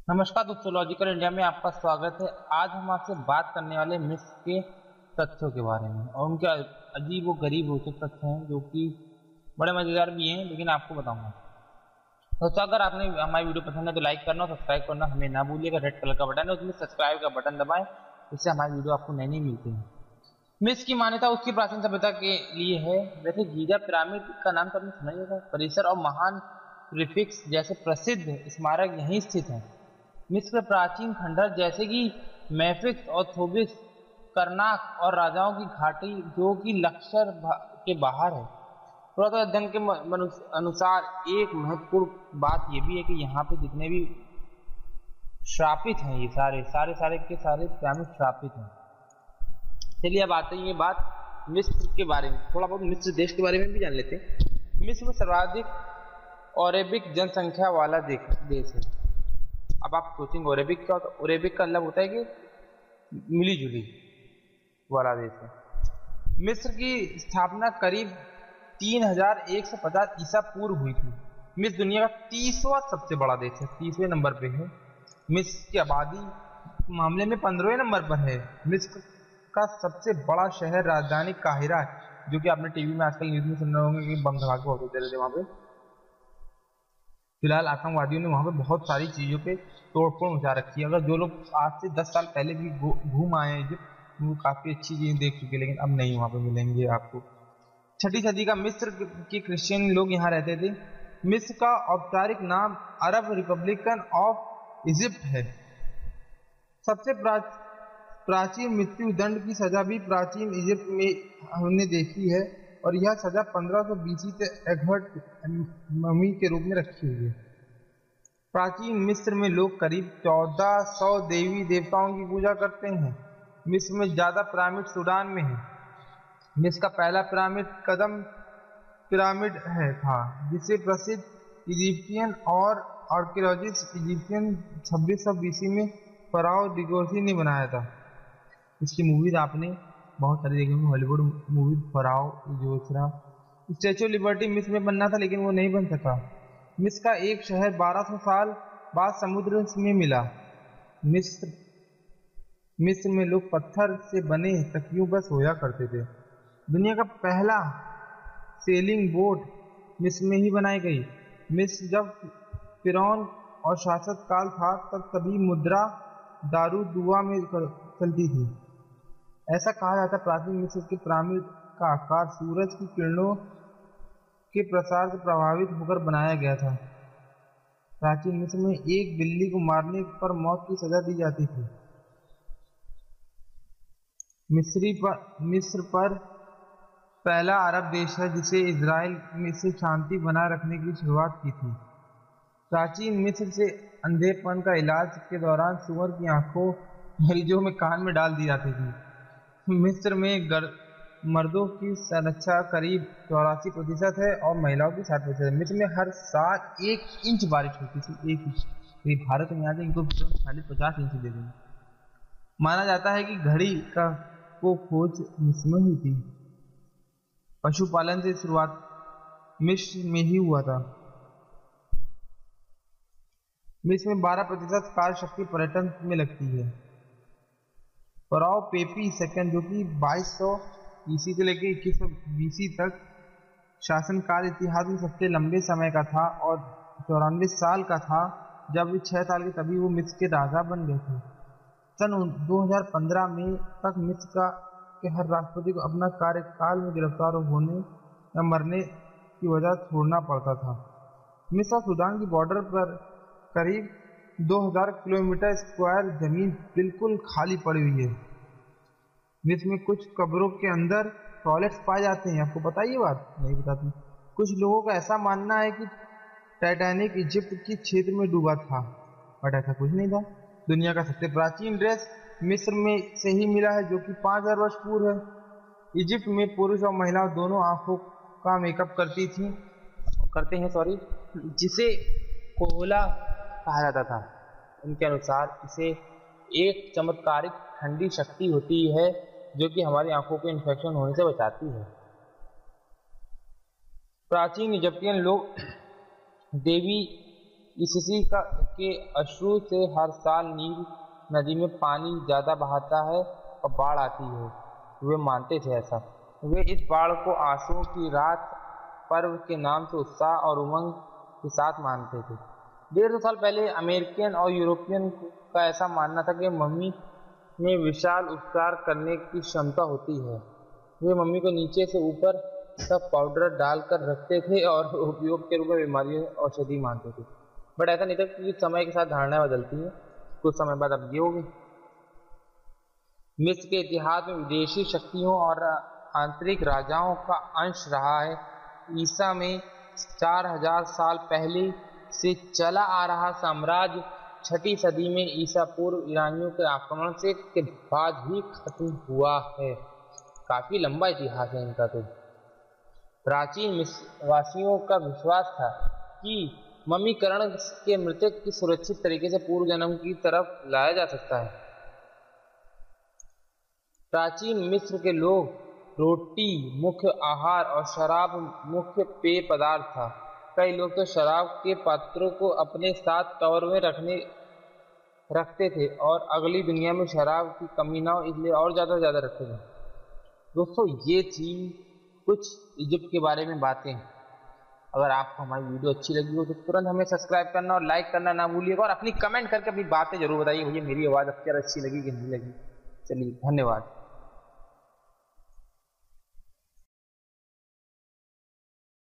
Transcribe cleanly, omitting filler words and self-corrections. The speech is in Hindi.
नमस्कार दोस्तों, लॉजिकल इंडिया में आपका स्वागत है। आज हम आपसे बात करने वाले मिस्र के तथ्यों के बारे में और उनके अजीब व गरीब रोचक तथ्य हैं जो कि बड़े मजेदार भी हैं, लेकिन आपको बताऊंगा। दोस्तों, अगर आपने हमारी वीडियो पसंद है तो लाइक करना और सब्सक्राइब करना हमें ना भूलिएगा। रेड कलर का बटन है, उसमें सब्सक्राइब का बटन दबाएं, इससे हमारी वीडियो आपको नई नई मिलती है। मिस्र की मान्यता उसकी प्राचीन सभ्यता के लिए है। वैसे गीजा पिरामिड का नाम तो आपने सुना ही होगा। परिसर और महान प्रीफिक्स जैसे प्रसिद्ध स्मारक यहीं स्थित हैं। मिस्र के प्राचीन खंडहर जैसे कि मेफिक्स और थोबिस, करनाक और राजाओं की घाटी जो कि लक्सर के बाहर है। पुरातत्व अध्ययन के अनुसार एक महत्वपूर्ण बात यह भी है कि यहाँ पे जितने भी श्रापित हैं, ये सारे सारे सारे के सारे पिरामिड श्रापित हैं। चलिए अब आते हैं ये बात मिस्र के बारे में, थोड़ा बहुत मिस्र देश के बारे में भी जान लेते हैं। मिस्र में सर्वाधिक अरेबिक जनसंख्या वाला देश है। अब आप सोचेंगे अरेबिक क्या होता है? अरेबिक का मतलब होता है कि मिली जुली वाला देश है। मिस्र की स्थापना करीब 3150 ईसा पूर्व हुई थी। मिस्र दुनिया का 30वां सबसे बड़ा देश है, 30वें नंबर पे है। मिस्र की आबादी मामले में 15वें नंबर पर है। मिस्र का सबसे बड़ा शहर राजधानी काहिरा है, जो कि आपने टीवी में आजकल न्यूज में सुन रहे होंगे कि बम धमाके होते रहते वहां पे। फिलहाल आतंकवादियों ने वहां पे बहुत सारी चीजों पे तोड़फोड़ मचा रखी है। अगर जो लोग आज से 10 साल पहले भी घूम आए हैं इजिप्ट, वो काफी अच्छी चीजें देख चुके, लेकिन अब नहीं वहां पे मिलेंगे आपको। 6ठी सदी का मिस्र के क्रिश्चियन लोग यहाँ रहते थे। मिस्र का औपचारिक नाम अरब रिपब्लिकन ऑफ इजिप्ट है। सबसे प्राचीन मृत्यु दंड की सजा भी प्राचीन इजिप्ट में हमने देखी है, और यह सजा 1500 बीसी से एघट ममी के रूप में रखी हुई है। प्राचीन मिस्र में लोग करीब 1400 देवी देवताओं की पूजा करते हैं। मिस्र में ज्यादा पिरामिड सूडान में है। मिस्र का पहला पिरामिड कदम पिरामिड था, जिसे प्रसिद्ध इजिप्शियन और आर्कियोलॉजिस्ट इजिप्शियन 2600 बीसी में फराओ दिगोसी ने बनाया था। इसकी मूवीज आपने बहुत सारी देखी होंगी, Hollywood movies pharaoh Djoser. Statue of Liberty मिस्र में बनना था, लेकिन वो नहीं बन सका। मिस्र का एक शहर 1200 साल बाद समुद्र में मिला। मिस्र मिस्र में लोग पत्थर से बने तकियों पर सोया करते थे। दुनिया का पहला सेलिंग बोट मिस्र में ही बनाई गई। मिस्र जब फिरौन और शासक काल था, तब सभी मुद्रा दारू दुआ में चलती थी। ऐसा कहा जाता है प्राचीन मिस्र के पिरामिड का आकार सूरज की किरणों के प्रसार से प्रभावित होकर बनाया गया था। प्राचीन मिस्र में एक बिल्ली को मारने पर मौत की सजा दी जाती थी। मिस्र पर पहला अरब देश है जिसे इजराइल में से शांति बनाए रखने की शुरुआत की थी। प्राचीन मिस्र से अंधेपन का इलाज के दौरान सुअर की आंखों मरीजों में कान में डाल दी जाती थी। मिस्र में मर्दों की संरक्षा करीब 84% है और महिलाओं की 60% है। मिस्र में हर साल 1 इंच बारिश होती थी, 1 इंच। भारत में आज इनको 40-50 इंच दे देंगे। माना जाता है कि घड़ी का को खोज मिस्र में हुई थी। पशुपालन से शुरुआत मिस्र में ही हुआ था। मिस्र में 12% कार्य शक्ति पर्यटन में लगती है। फराओ पेपी सेकंड, जो कि 2200 ईसी से लेकर 2100 बीसी तक शासनकाल इतिहास में सबसे लंबे समय का था और 94 साल का था। जब वे 6 साल के तभी वो मिस्र के राजा बन गए थे। सन 2015 में तक मिस्र के हर राष्ट्रपति को अपना कार्यकाल में गिरफ्तार होने या मरने की वजह छोड़ना पड़ता था। मिस्र और सूडान की बॉर्डर पर करीब 2000 किलोमीटर स्क्वायर जमीन बिल्कुल खाली पड़ी हुई है। मिस्र में कुछ कब्रों के अंदर टॉयलेट्स पाए जाते हैं। आपको पता है ये बात? नहीं बताती। कुछ लोगों का ऐसा मानना है कि टाइटैनिक इजिप्ट के क्षेत्र में डूबा था, बट ऐसा कुछ नहीं था। दुनिया का सबसे प्राचीन ड्रेस मिस्र में से ही मिला है, जो कि 5000 वर्ष पूर्व है। इजिप्ट में पुरुष और महिला दोनों आंखों का मेकअप करते हैं, जिसे कोहला कहा जाता था। उनके अनुसार इसे एक चमत्कारिक ठंडी शक्ति होती है जो कि हमारी आंखों के इन्फेक्शन होने से बचाती है। प्राचीन इजिप्टियन लोग देवी इसी का के अश्रु से हर साल नील नदी में पानी ज़्यादा बहाता है और बाढ़ आती है। वे मानते थे ऐसा। वे इस बाढ़ को आंसुओं की रात पर्व के नाम से उत्साह और उमंग के साथ मानते थे। 150 साल पहले अमेरिकन और यूरोपियन का ऐसा मानना था कि मम्मी में विशाल उपचार करने की क्षमता होती है। वे मम्मी को नीचे से ऊपर तक पाउडर डालकर रखते थे और उपयोग के रूप में बीमारियों औषधि मानते थे। बट ऐसा नहीं था, क्योंकि समय के साथ धारणाएं बदलती हैं। कुछ समय बाद अब ये होगी। मिस्र के इतिहास में विदेशी शक्तियों और आंतरिक राजाओं का अंश रहा है। ईसा में 4000 साल पहले से चला आ रहा साम्राज्य 6ठी सदी में ईसा पूर्व ईरानियों के आक्रमण से के बाद ही खत्म हुआ है। काफी लंबा इतिहास है इनका। तो प्राचीन मिस्र वासियों का विश्वास था कि मम्मीकरण के मृतक की सुरक्षित तरीके से पूर्व जन्म की तरफ लाया जा सकता है। प्राचीन मिस्र के लोग रोटी मुख्य आहार और शराब मुख्य पेय पदार्थ था। कई लोग तो शराब के पात्रों को अपने साथ कवर में रखते थे और अगली दुनिया में शराब की कमी ना हो इसलिए और ज़्यादा रखते थे। दोस्तों, ये थी कुछ इजिप्ट के बारे में बातें। अगर आपको हमारी वीडियो अच्छी लगी हो तो तुरंत हमें सब्सक्राइब करना और लाइक करना ना भूलिएगा, और अपनी कमेंट करके अपनी बातें जरूर बताइए, भैया मेरी आवाज़ आपको अच्छी लगी कि नहीं लगी। चलिए, धन्यवाद।